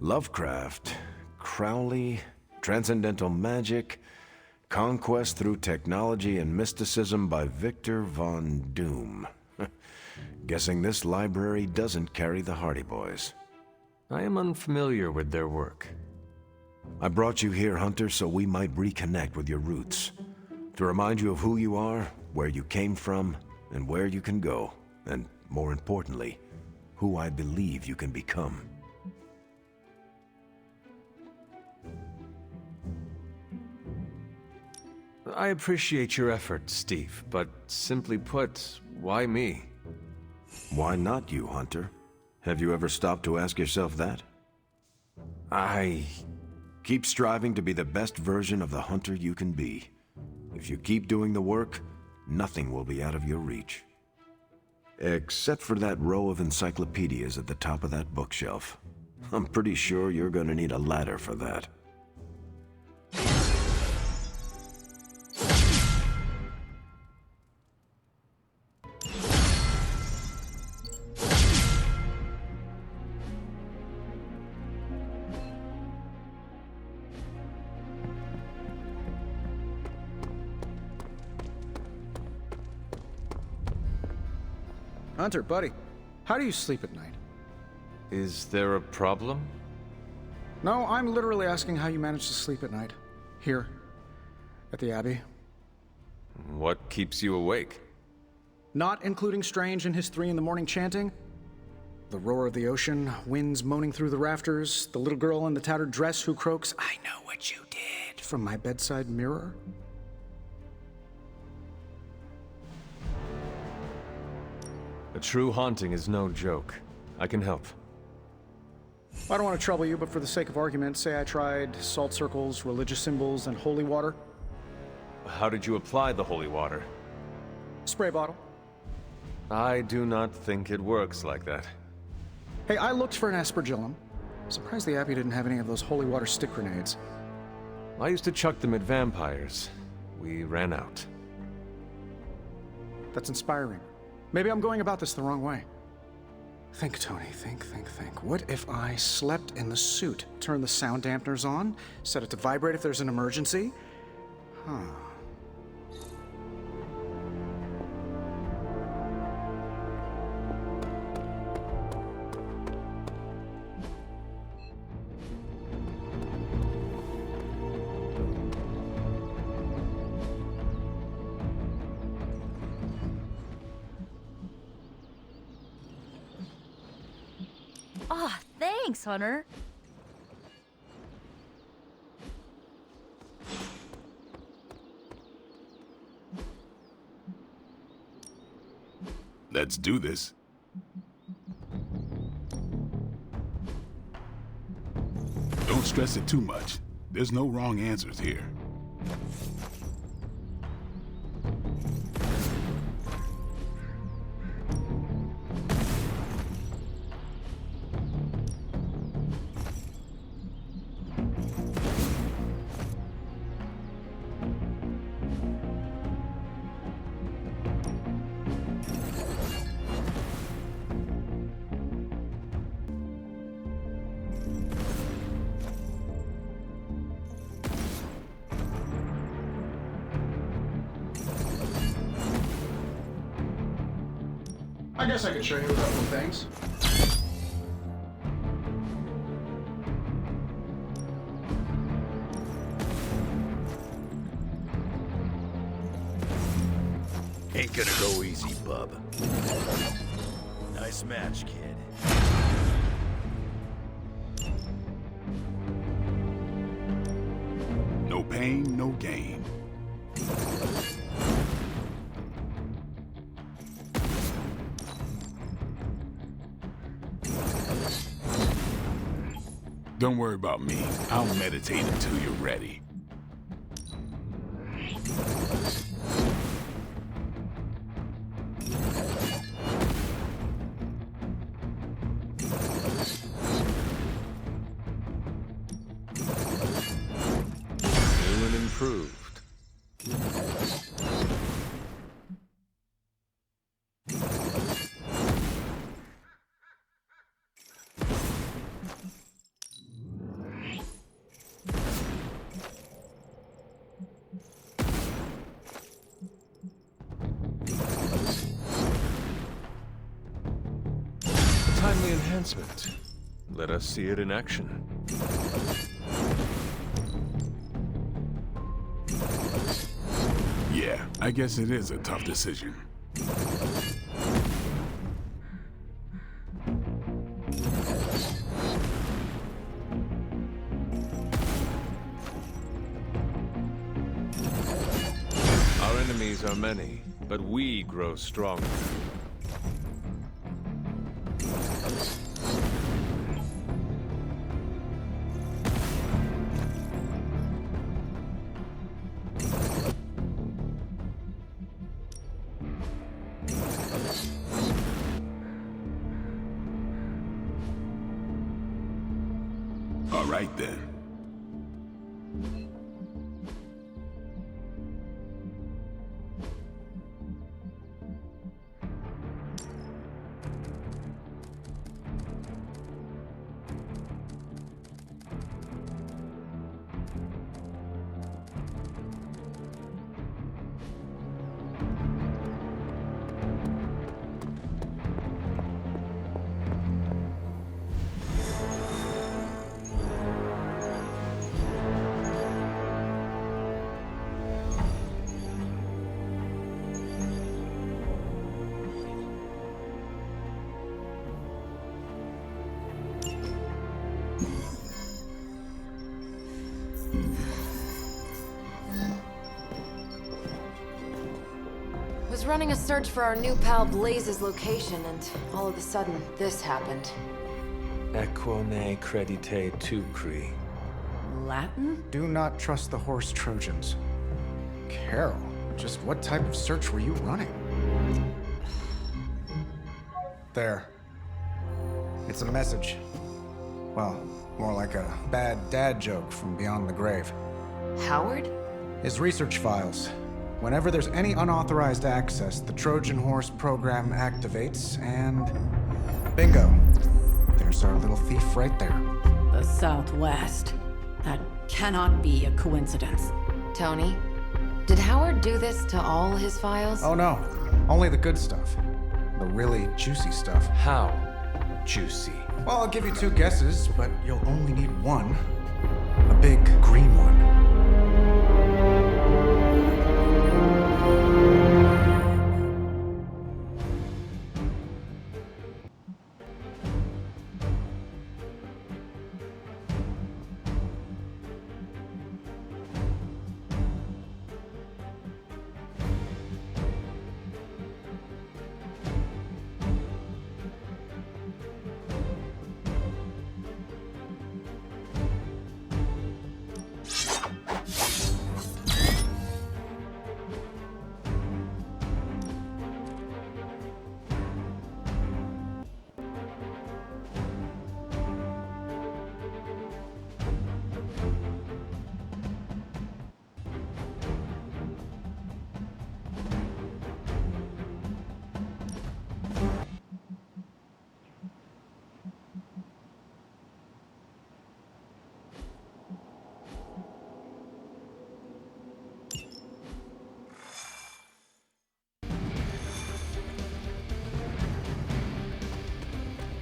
Lovecraft, Crowley, Transcendental Magic, Conquest through Technology and Mysticism by Victor Von Doom. Guessing this library doesn't carry the Hardy Boys. I am unfamiliar with their work. I brought you here, Hunter, so we might reconnect with your roots. To remind you of who you are, where you came from, and where you can go. And, more importantly, who I believe you can become. I appreciate your effort, Steve, but simply put, why me? Why not you, Hunter? Have you ever stopped to ask yourself that? Keep striving to be the best version of the Hunter you can be. If you keep doing the work, nothing will be out of your reach. Except for that row of encyclopedias at the top of that bookshelf. I'm pretty sure you're gonna need a ladder for that. Hunter, buddy, how do you sleep at night? Is there a problem? No, I'm literally asking how you manage to sleep at night. Here, at the Abbey. What keeps you awake? Not including Strange and his 3 in the morning chanting. The roar of the ocean, winds moaning through the rafters, the little girl in the tattered dress who croaks, "I know what you did," from my bedside mirror. A true haunting is no joke. I can help. I don't want to trouble you, but for the sake of argument, say I tried salt circles, religious symbols, and holy water. How did you apply the holy water? Spray bottle. I do not think it works like that. Hey, I looked for an aspergillum. Surprised the Abbey didn't have any of those holy water stick grenades. I used to chuck them at vampires. We ran out. That's inspiring. Maybe I'm going about this the wrong way. Think, Tony, think. What if I slept in the suit? Turn the sound dampeners on? Set it to vibrate if there's an emergency? Huh. Ah, thanks, Hunter. Let's do this. Don't stress it too much. There's no wrong answers here. I guess I could show you a couple of things. Ain't gonna go easy, bub. Nice match, kid. No pain, no gain. Don't worry about me. I'll meditate until you're ready. New and improved. timely enhancement. Let us see it in action. Yeah, I guess it is a tough decision. Our enemies are many, but we grow stronger. All right then. Was running a search for our new pal Blaze's location, and all of a sudden, this happened. Equone credite tucri. Latin? Do not trust the horse Trojans. Carol, just what type of search were you running? There. It's a message. Well, more like a bad dad joke from beyond the grave. Howard? His research files. Whenever there's any unauthorized access, the Trojan Horse program activates, and bingo. There's our little thief right there. The Southwest. That cannot be a coincidence. Tony? Did Howard do this to all his files? Oh no, only the good stuff. The really juicy stuff. How juicy. Well, I'll give you two guesses, but you'll only need one. A big green one.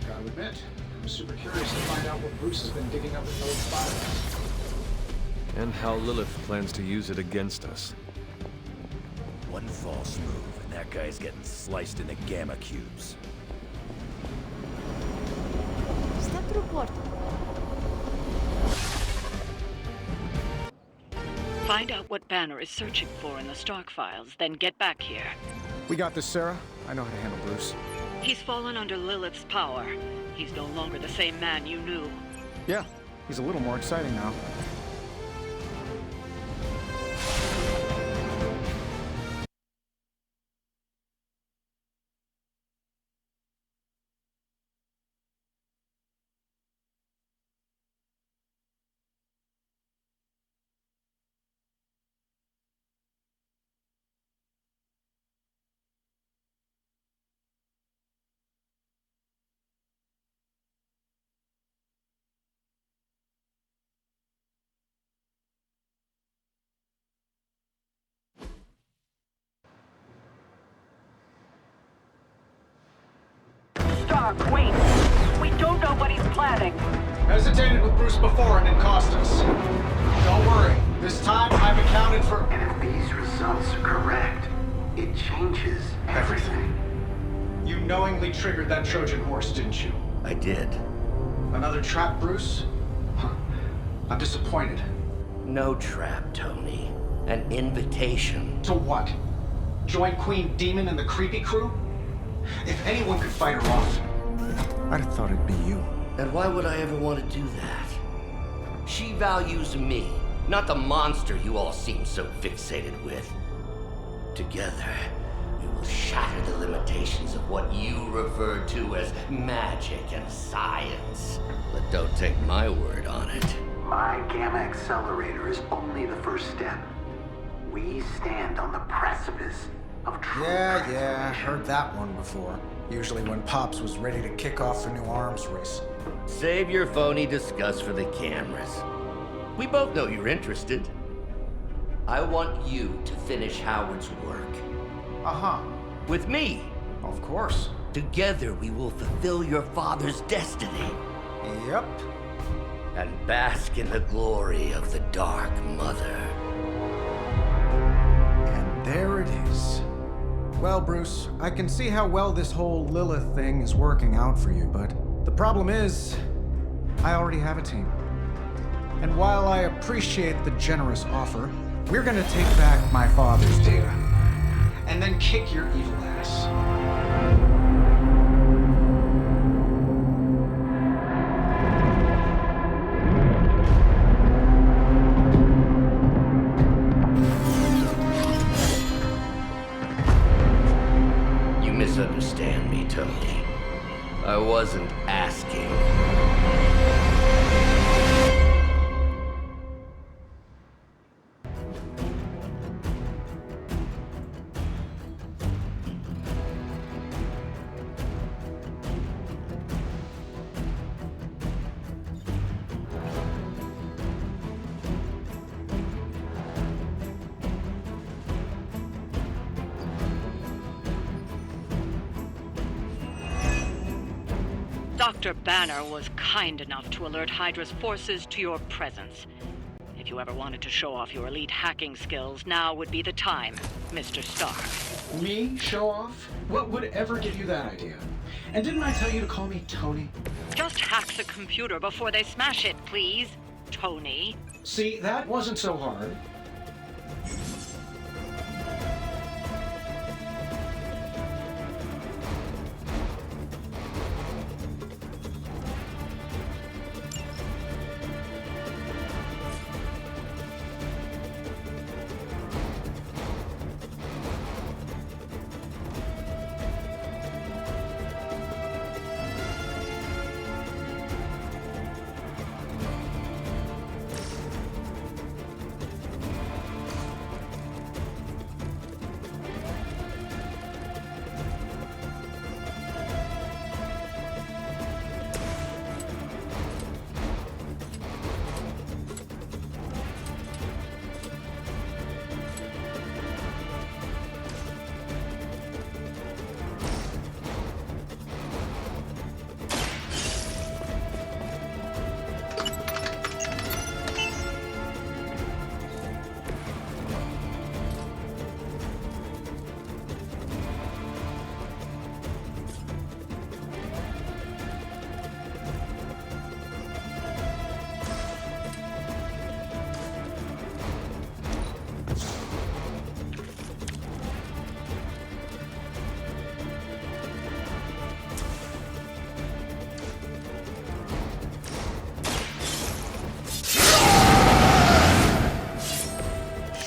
Gotta admit, I'm super curious to find out what Bruce has been digging up in those files. And how Lilith plans to use it against us. One false move, and that guy's getting sliced into gamma cubes. Step through portal. Find out what Banner is searching for in the Stark files, then get back here. We got this, Sarah. I know how to handle Bruce. He's fallen under Lilith's power. He's no longer the same man you knew. Yeah, he's a little more exciting now. Stark, wait! don't know what he's planning. Hesitated with Bruce before and it cost us. Don't worry. This time I've accounted for And if these results are correct, it changes everything. You knowingly triggered that Trojan horse, didn't you? I did. Another trap, Bruce? Huh. I'm disappointed. No trap, Tony. An invitation. To what? Join Queen Demon and the creepy crew? If anyone could fight her off, I'd have thought it'd be you. And why would I ever want to do that? She values me, not the monster you all seem so fixated with. Together, we will shatter the limitations of what you refer to as magic and science. But don't take my word on it. My Gamma Accelerator is only the first step. We stand on the precipice of true Yeah, heard that one before. Usually when Pops was ready to kick off a new arms race. Save your phony disgust for the cameras. We both know you're interested. I want you to finish Howard's work. Uh-huh. With me. Of course. Together we will fulfill your father's destiny. Yep. And bask in the glory of the Dark Mother. And there it is. Well, Bruce, I can see how well this whole Lilith thing is working out for you, but the problem is, I already have a team. And while I appreciate the generous offer, we're gonna take back my father's data. And then kick your evil ass. You misunderstand me, Tony. I wasn't asking. Dr. Banner was kind enough to alert Hydra's forces to your presence. If you ever wanted to show off your elite hacking skills, now would be the time, Mr. Stark. Me? Show off? What would ever give you that idea? And didn't I tell you to call me Tony? Just hack the computer before they smash it, please, Tony. See, that wasn't so hard.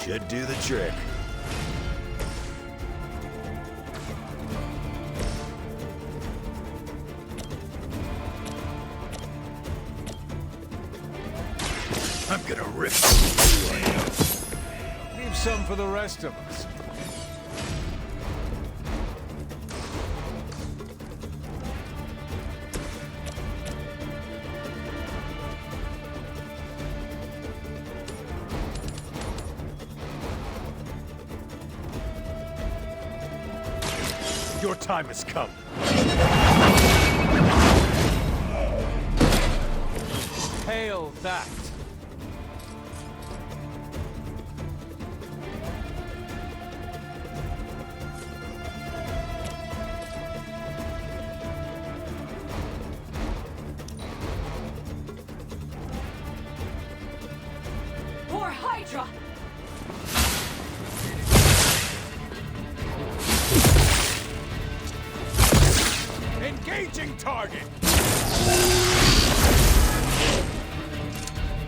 Should do the trick. I'm gonna rip this away. Leave some for the rest of us. Your time has come. act. For Hydra! Engaging target!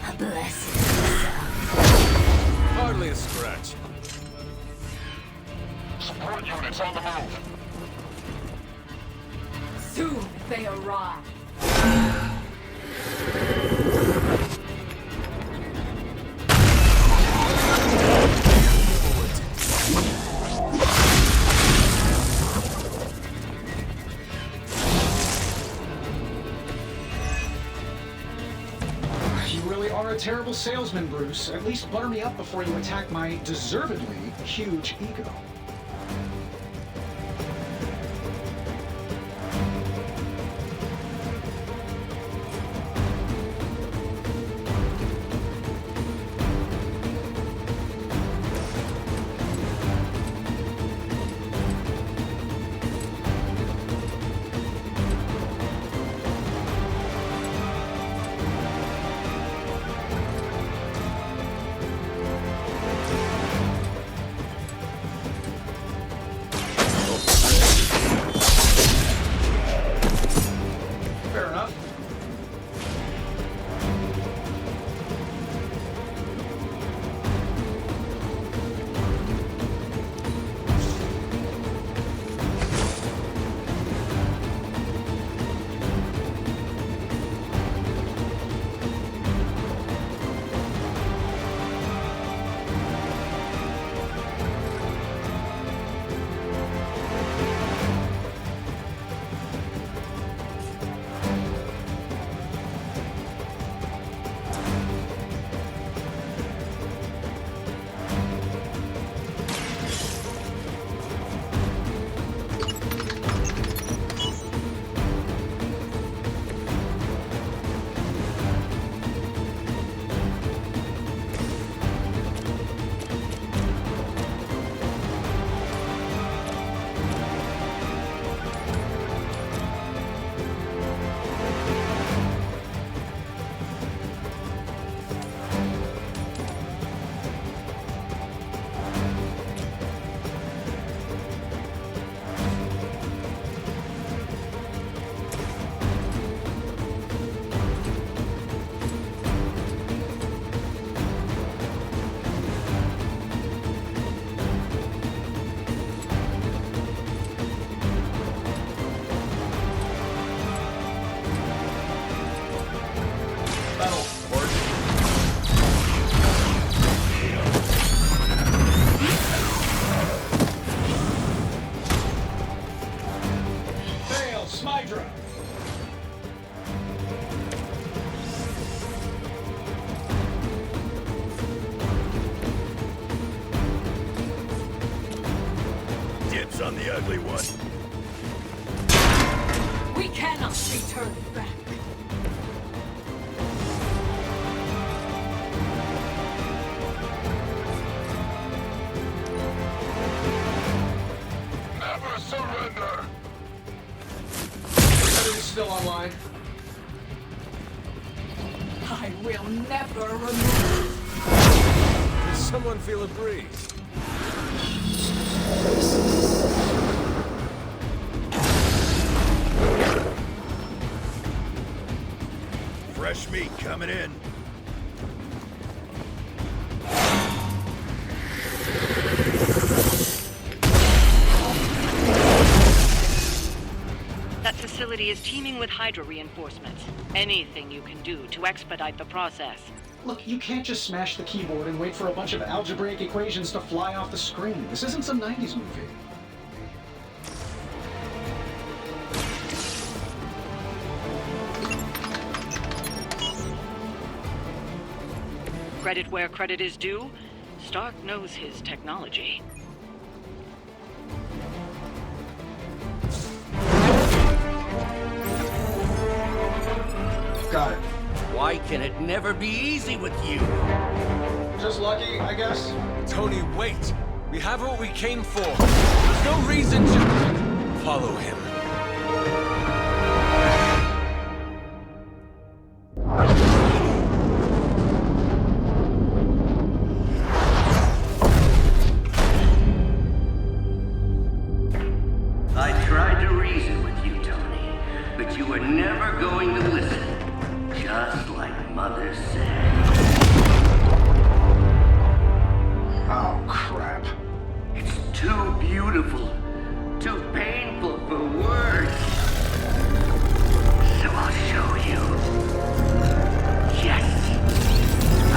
A blessing. Hardly a scratch. Support units on the move. Soon they arrive. You really are a terrible salesman, Bruce. At least butter me up before you attack my deservedly huge ego. Fair enough. Fail, Smydra! Dibs on the ugly one. We cannot return back. Never surrender! Battery's still online. I will never remove. Does someone feel a breeze? Fresh meat coming in. That facility is teeming with Hydra reinforcements. Anything you can do to expedite the process. Look, you can't just smash the keyboard and wait for a bunch of algebraic equations to fly off the screen. This isn't some 90s movie. Credit where credit is due, Stark knows his technology. Got it. Why Why can it never be easy with you? Just lucky, I guess. Tony, wait! We have what we came for. There's no reason to... follow him. I tried to reason with you, Tony, but you were never going to listen. Just like Mother said. Oh, crap. It's too beautiful, too painful for words. So I'll show you. Yes,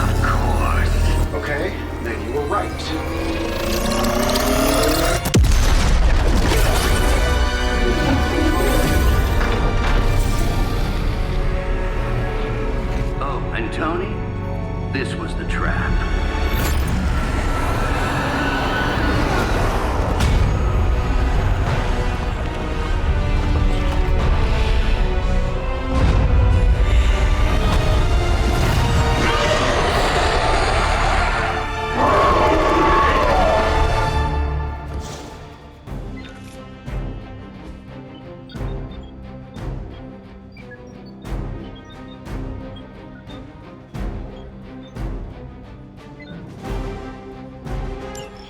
of course. Okay, then you were right. Oh, and Tony, this was the trap.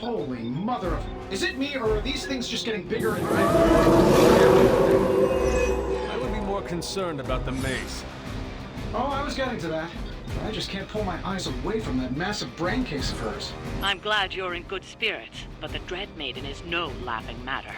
Holy mother of... Is it me, or are these things just getting bigger and... I would be more concerned about the maze. Oh, I was getting to that. I just can't pull my eyes away from that massive brain case of hers. I'm glad you're in good spirits, but the Dread Maiden is no laughing matter.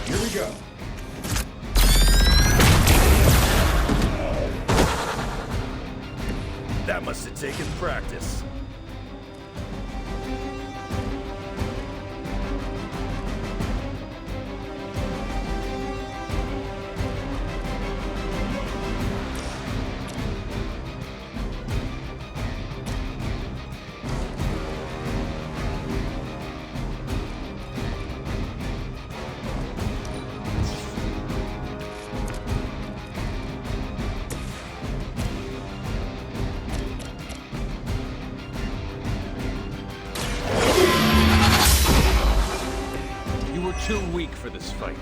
Here we go. That must have taken practice. You were too weak for this fight.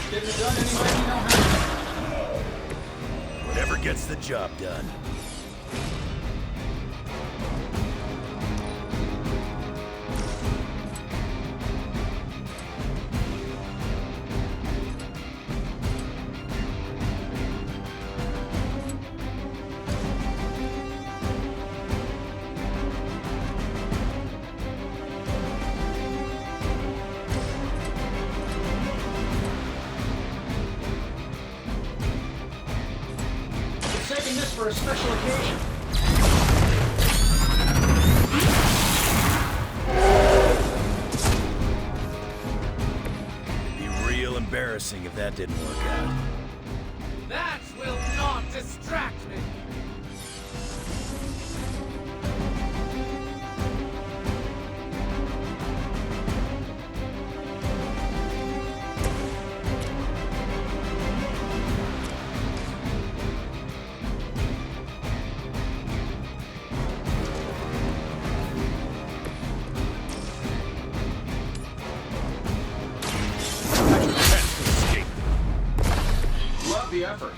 Getting it done any way you know how. Whatever gets the job done. Saving this for a special occasion. It'd be real embarrassing if that didn't work out. That will not distract me. Love the effort.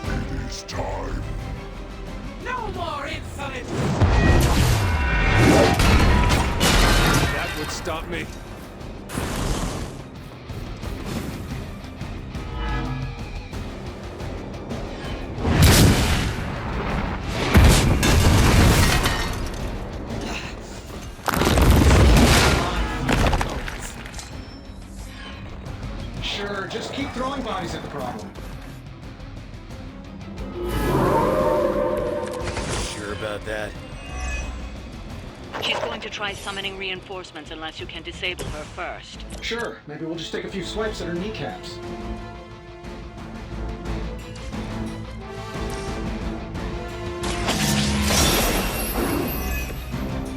It is time. No more insolence! stop me. Sure, just keep throwing bodies at the problem. Sure about that? She's going to try summoning reinforcements unless you can disable her first. Sure, maybe we'll just take a few swipes at her kneecaps.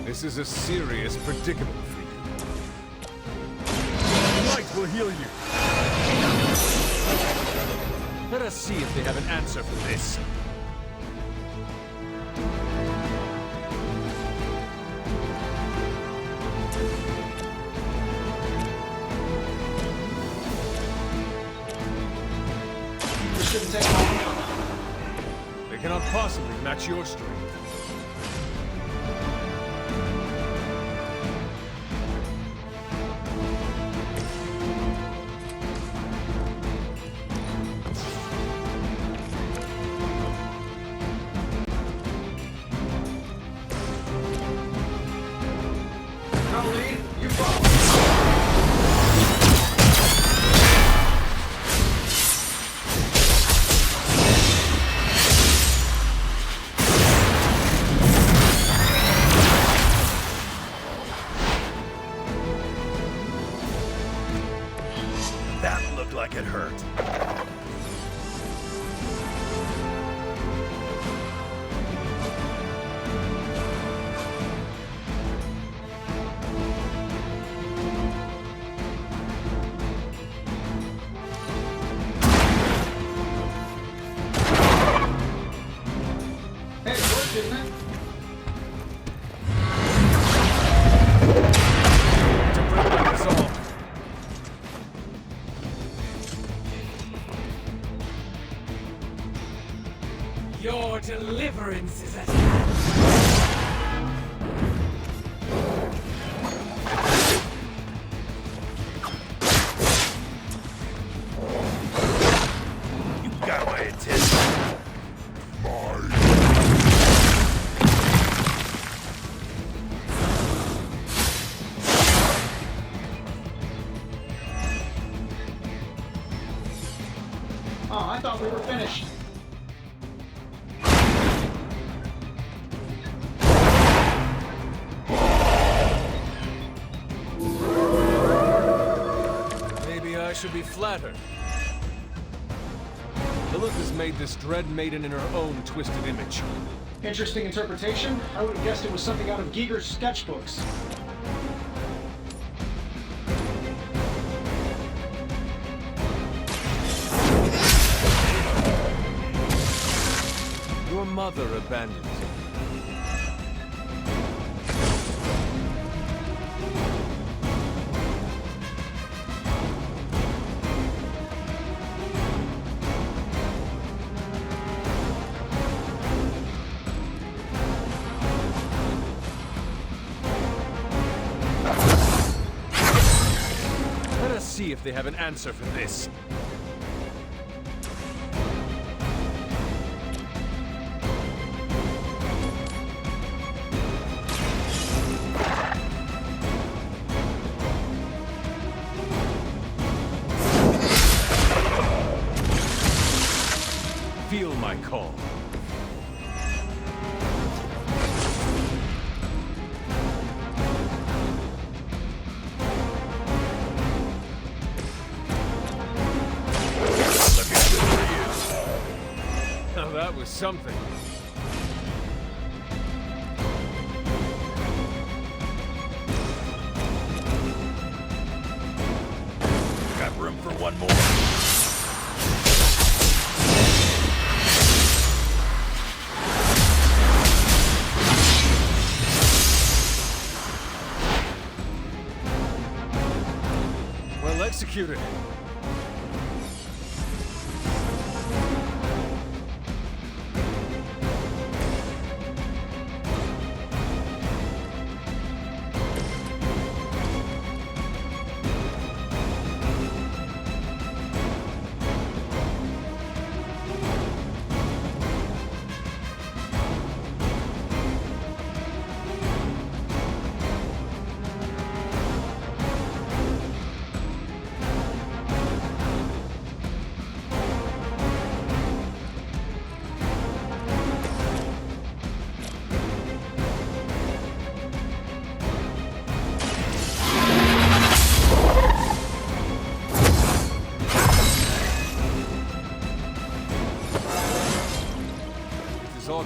This is a serious predicament for you. Light will heal you. Let us see if they have an answer for this. This shouldn't take long. They cannot possibly match your strength. I'll lead, you follow. That looked like it hurt. Hey, it worked, didn't it? To bring back us all. Your deliverance is at hand. You got my attention. Oh, I thought we were finished. Maybe I should be flattered. Lilith has made this dread maiden in her own twisted image. Interesting interpretation. I would have guessed it was something out of Giger's sketchbooks. Your mother abandoned you. Let us see if they have an answer for this. Feel my call. Now that was something. Got room for one more. Well executed.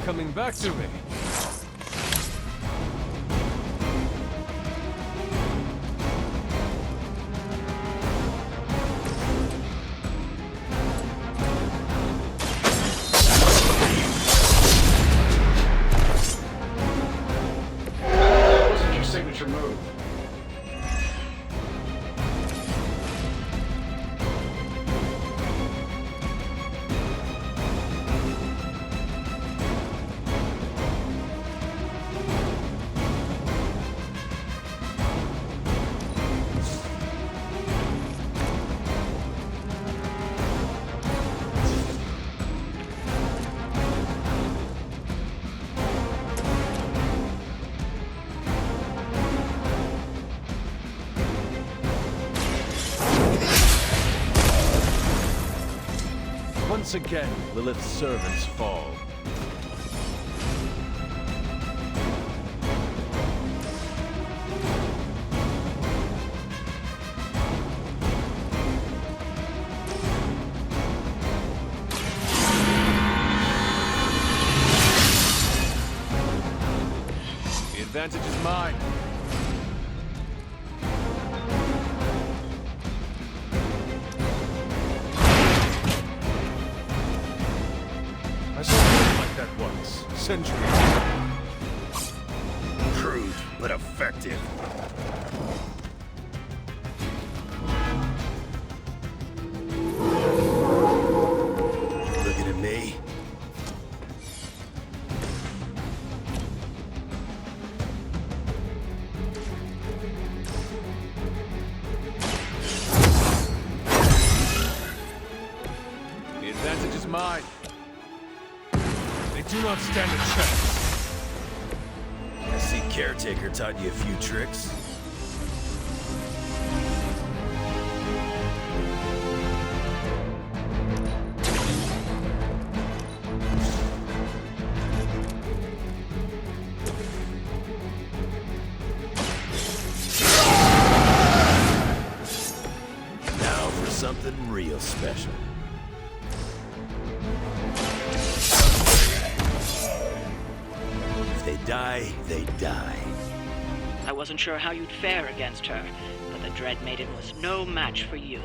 coming back to me. That wasn't your signature move. Once again, Lilith's servants fall. The advantage is mine. I saw something like that once, centuries ago. Crude, but effective. Looking at me? The advantage is mine. They do not stand a chance. I see Caretaker taught you a few tricks. Now for something real special. If they die, they die. I wasn't sure how you'd fare against her, but the Dread Maiden was no match for you.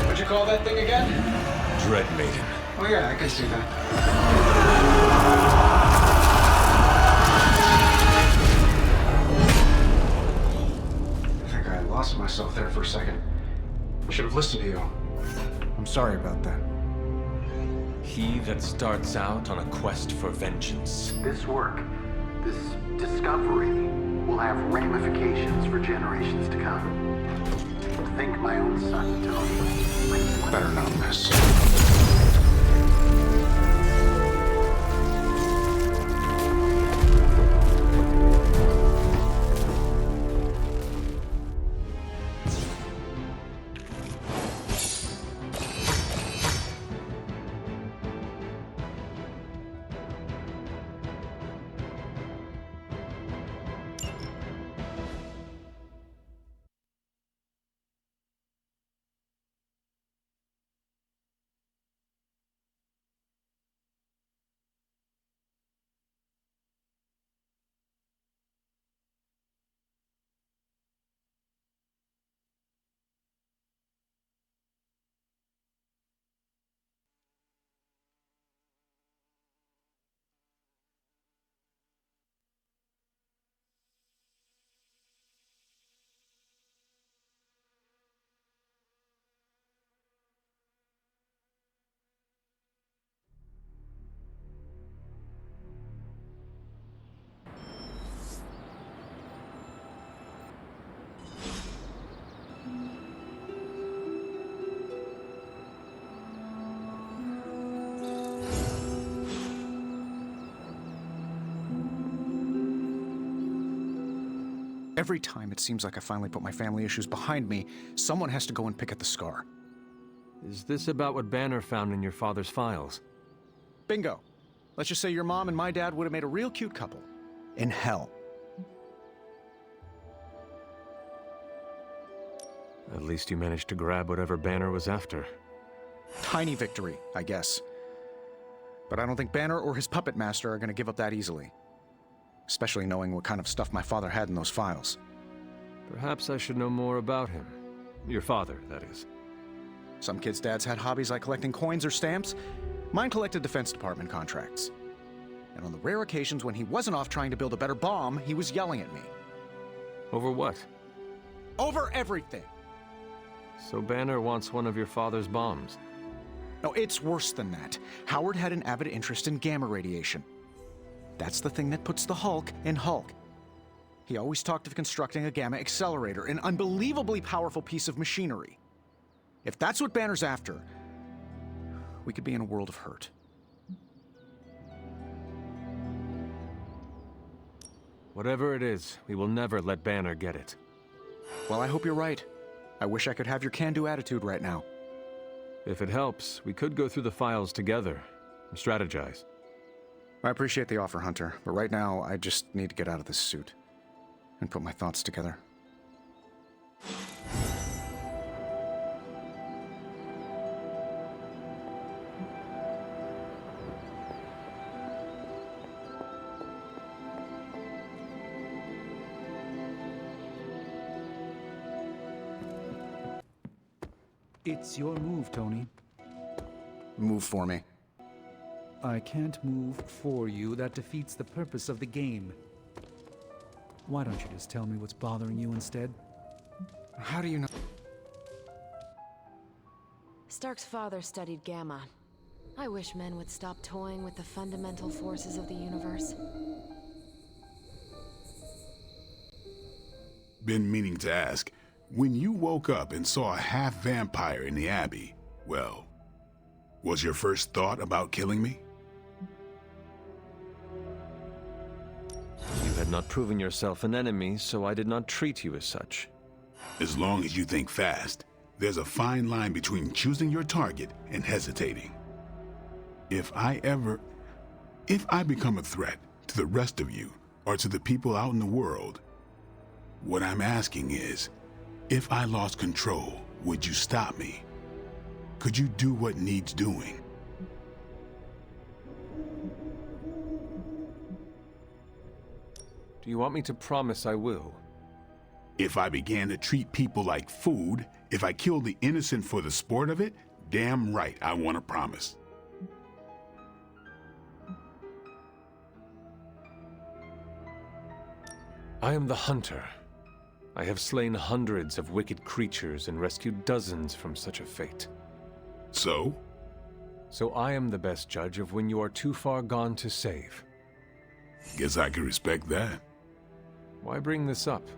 What'd you call that thing again? Dread Maiden. Oh yeah, I can see that. I think I lost myself there for a second. I should have listened to you. I'm sorry about that. He that starts out on a quest for vengeance. This work, this discovery, will have ramifications for generations to come. Think my own son, Tony. Better not miss. Every time it seems like I finally put my family issues behind me, someone has to go and pick at the scar. Is this about what Banner found in your father's files? Bingo. Let's just say your mom and my dad would have made a real cute couple. In hell. At least you managed to grab whatever Banner was after. Tiny victory, I guess. But I don't think Banner or his puppet master are going to give up that easily. Especially knowing what kind of stuff my father had in those files. Perhaps I should know more about him. Your father, that is. Some kids' dads had hobbies like collecting coins or stamps. Mine collected Defense Department contracts. And on the rare occasions when he wasn't off trying to build a better bomb, he was yelling at me. Over what? Over everything! So Banner wants one of your father's bombs. No, it's worse than that. Howard had an avid interest in gamma radiation. That's the thing that puts the Hulk in Hulk. He always talked of constructing a gamma accelerator, an unbelievably powerful piece of machinery. If that's what Banner's after, we could be in a world of hurt. Whatever it is, we will never let Banner get it. Well, I hope you're right. I wish I could have your can-do attitude right now. If it helps, we could go through the files together and strategize. I appreciate the offer, Hunter, but right now I just need to get out of this suit and put my thoughts together. It's your move, Tony. Move for me. I can't move for you. That defeats the purpose of the game. Why don't you just tell me what's bothering you instead? How do you know? Stark's father studied gamma. I wish men would stop toying with the fundamental forces of the universe. Been meaning to ask, when you woke up and saw a half-vampire in the Abbey, well, was your first thought about killing me? You had not proven yourself an enemy, so I did not treat you as such. As long as you think fast, there's a fine line between choosing your target and hesitating. If I become a threat to the rest of you, or to the people out in the world, what I'm asking is, if I lost control, would you stop me? Could you do what needs doing? Do you want me to promise I will? If I began to treat people like food, if I killed the innocent for the sport of it, damn right I want to promise. I am the Hunter. I have slain hundreds of wicked creatures and rescued dozens from such a fate. So? So I am the best judge of when you are too far gone to save. Guess I can respect that. Why bring this up?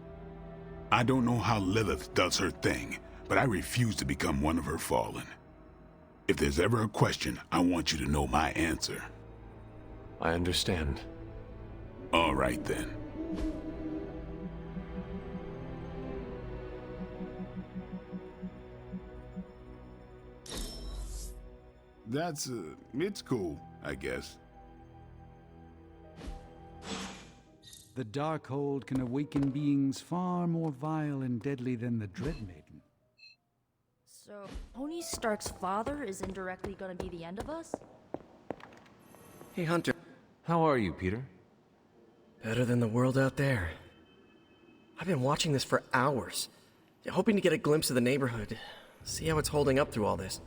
I don't know how Lilith does her thing, but I refuse to become one of her fallen. If there's ever a question, I want you to know my answer. I understand. All right then. It's cool, I guess. The Darkhold can awaken beings far more vile and deadly than the Dread Maiden. So, Tony Stark's father is indirectly gonna be the end of us? Hey, Hunter. How are you, Peter? Better than the world out there. I've been watching this for hours, hoping to get a glimpse of the neighborhood, see how it's holding up through all this.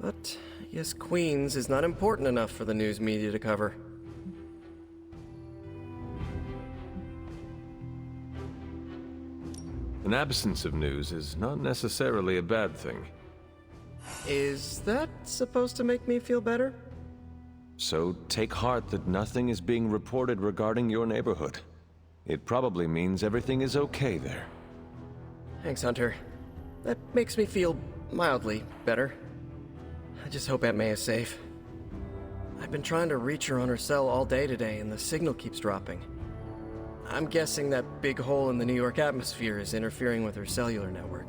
But I guess Queens is not important enough for the news media to cover. An absence of news is not necessarily a bad thing. Is that supposed to make me feel better? So take heart that nothing is being reported regarding your neighborhood. It probably means everything is okay there. Thanks, Hunter. That makes me feel mildly better. I just hope Aunt May is safe. I've been trying to reach her on her cell all day today, and the signal keeps dropping. I'm guessing that big hole in the New York atmosphere is interfering with her cellular network.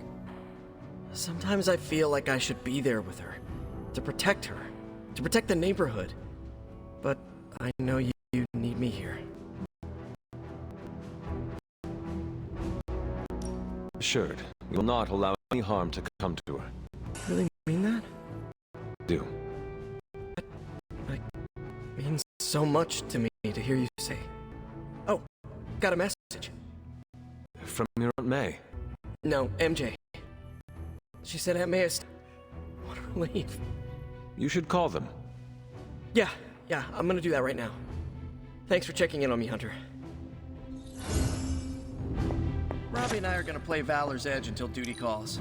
Sometimes I feel like I should be there with her, to protect her, to protect the neighborhood. But I know you need me here. Assured. You will not allow any harm to come to her. Really mean that? Do. It means so much to me to hear you say. Oh, got a message. From your Aunt May? No, MJ. She said Aunt May is... What a relief. You should call them. Yeah, I'm gonna do that right now. Thanks for checking in on me, Hunter. Robbie and I are gonna play Valor's Edge until duty calls.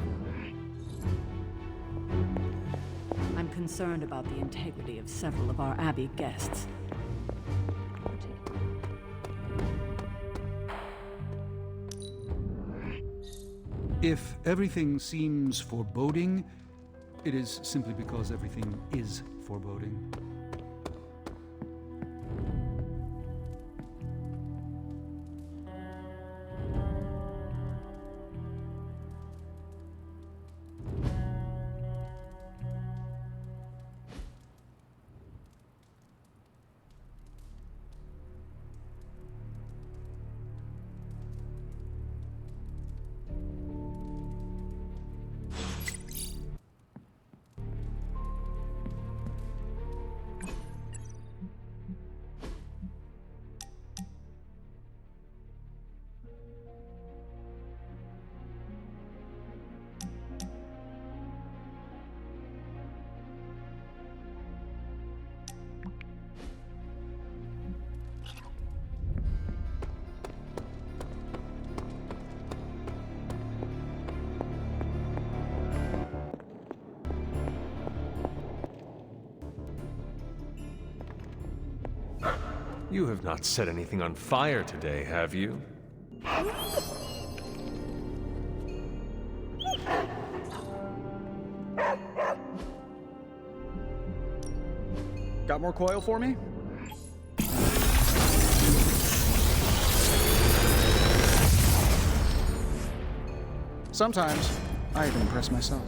I'm concerned about the integrity of several of our Abbey guests. If everything seems foreboding, it is simply because everything is foreboding. You have not set anything on fire today, have you? Got more coil for me? Sometimes, I even impress myself.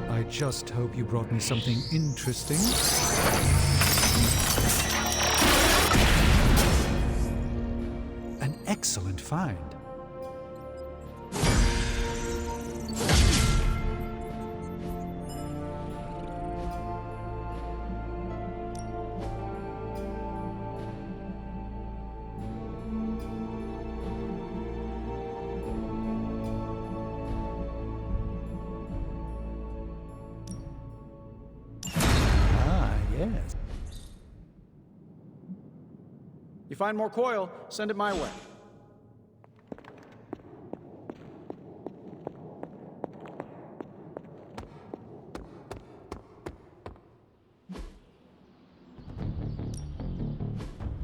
I just hope you brought me something interesting. An excellent find. Yes. You find more coil, send it my way.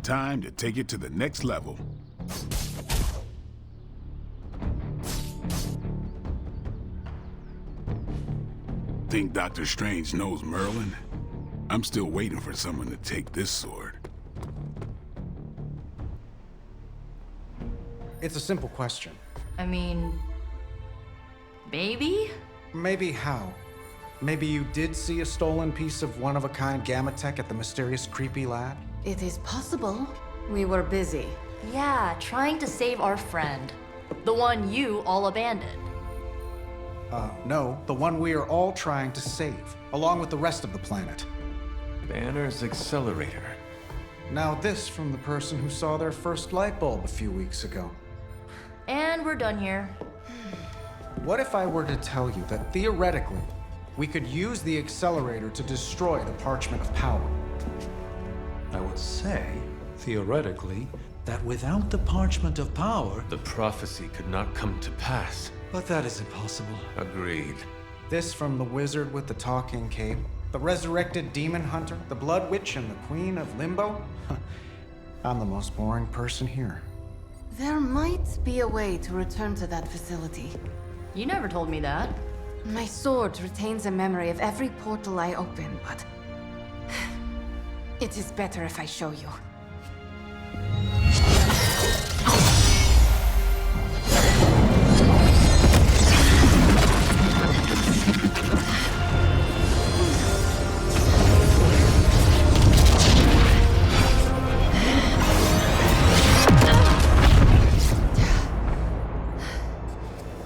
Time to take it to the next level. Think Dr. Strange knows Merlin? I'm still waiting for someone to take this sword. It's a simple question. I mean, maybe? Maybe how? Maybe you did see a stolen piece of one-of-a-kind gamma tech at the mysterious creepy lab? It is possible. We were busy. Yeah, trying to save our friend. The one you all abandoned. No, the one we are all trying to save, along with the rest of the planet. Banner's accelerator. Now this from the person who saw their first light bulb a few weeks ago. And we're done here. What if I were to tell you that theoretically, we could use the accelerator to destroy the Parchment of Power? I would say, theoretically, that without the Parchment of Power... The prophecy could not come to pass. But that is impossible. Agreed. This from the wizard with the talking cape, the resurrected demon hunter, the blood witch, and the queen of limbo? I'm the most boring person here. There might be a way to return to that facility. You never told me that. My sword retains a memory of every portal I open, but... it is better if I show you.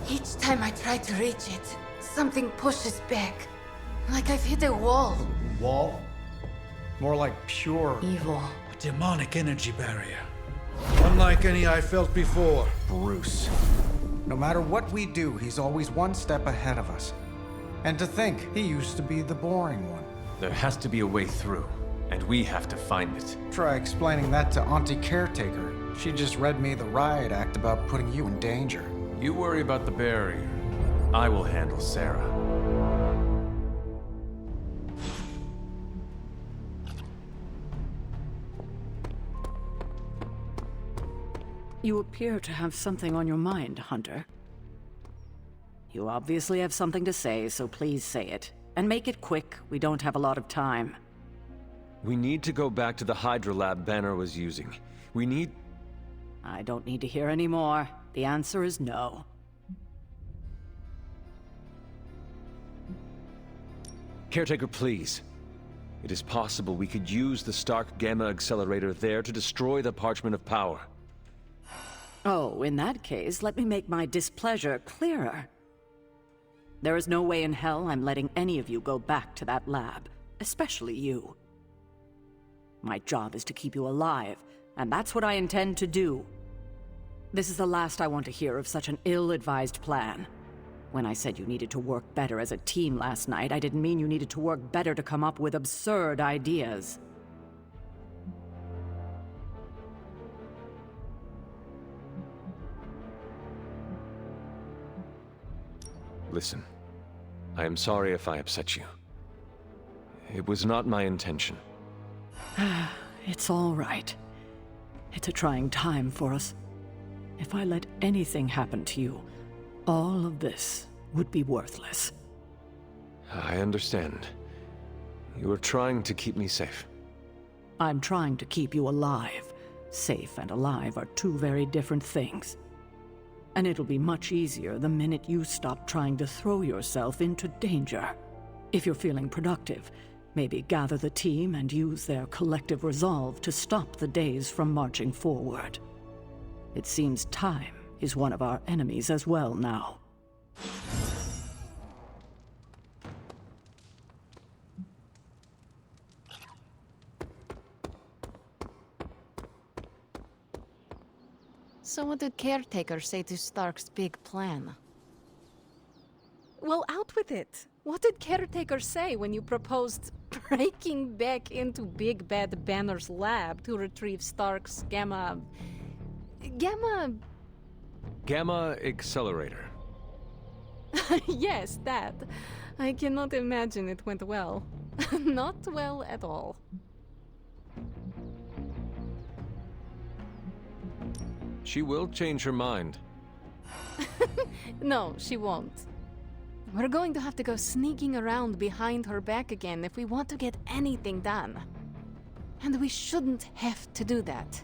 Each time I try to reach it, something pushes back. Like I've hit a wall. Wall? More like pure evil. A demonic energy barrier. Unlike any I felt before. Bruce. No matter what we do, he's always one step ahead of us. And to think, he used to be the boring one. There has to be a way through, and we have to find it. Try explaining that to Auntie Caretaker. She just read me the riot act about putting you in danger. You worry about the barrier. I will handle Sarah. You appear to have something on your mind, Hunter. You obviously have something to say, so please say it. And make it quick. We don't have a lot of time. We need to go back to the Hydra lab Banner was using. We need... I don't need to hear any more. The answer is no. Caretaker, please. It is possible we could use the Stark Gamma Accelerator there to destroy the Parchment of Power. Oh, in that case, let me make my displeasure clearer. There is no way in hell I'm letting any of you go back to that lab, especially you. My job is to keep you alive, and that's what I intend to do. This is the last I want to hear of such an ill-advised plan. When I said you needed to work better as a team last night, I didn't mean you needed to work better to come up with absurd ideas. Listen, I am sorry if I upset you. It was not my intention. It's all right. It's a trying time for us. If I let anything happen to you, all of this would be worthless. I understand. You are trying to keep me safe. I'm trying to keep you alive. Safe and alive are two very different things. And it'll be much easier the minute you stop trying to throw yourself into danger. If you're feeling productive, maybe gather the team and use their collective resolve to stop the days from marching forward. It seems time is one of our enemies as well now. So what did Caretaker say to Stark's big plan? Well, out with it. What did Caretaker say when you proposed breaking back into Big Bad Banner's lab to retrieve Stark's Gamma Accelerator. Yes, that. I cannot imagine it went well. Not well at all. She will change her mind. No, she won't. We're going to have to go sneaking around behind her back again if we want to get anything done. And we shouldn't have to do that.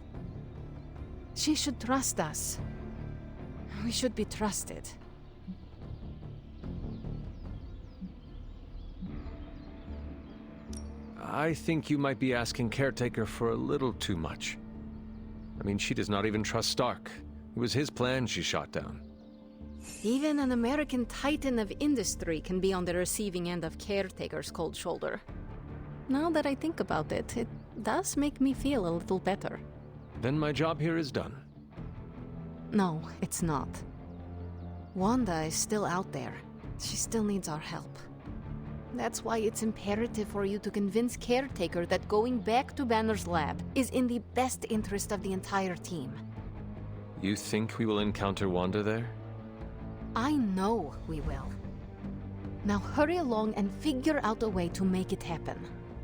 She should trust us. We should be trusted. I think you might be asking Caretaker for a little too much. I mean, she does not even trust Stark. It was his plan she shot down. Even an American titan of industry can be on the receiving end of Caretaker's cold shoulder. Now that I think about it, it does make me feel a little better. Then my job here is done. No, it's not. Wanda is still out there. She still needs our help. That's why it's imperative for you to convince Caretaker that going back to Banner's lab is in the best interest of the entire team. You think we will encounter Wanda there? I know we will. Now hurry along and figure out a way to make it happen.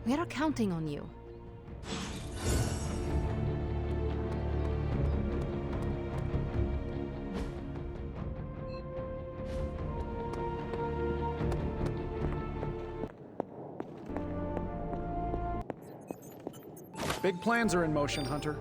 We are counting on you. Big plans are in motion, Hunter.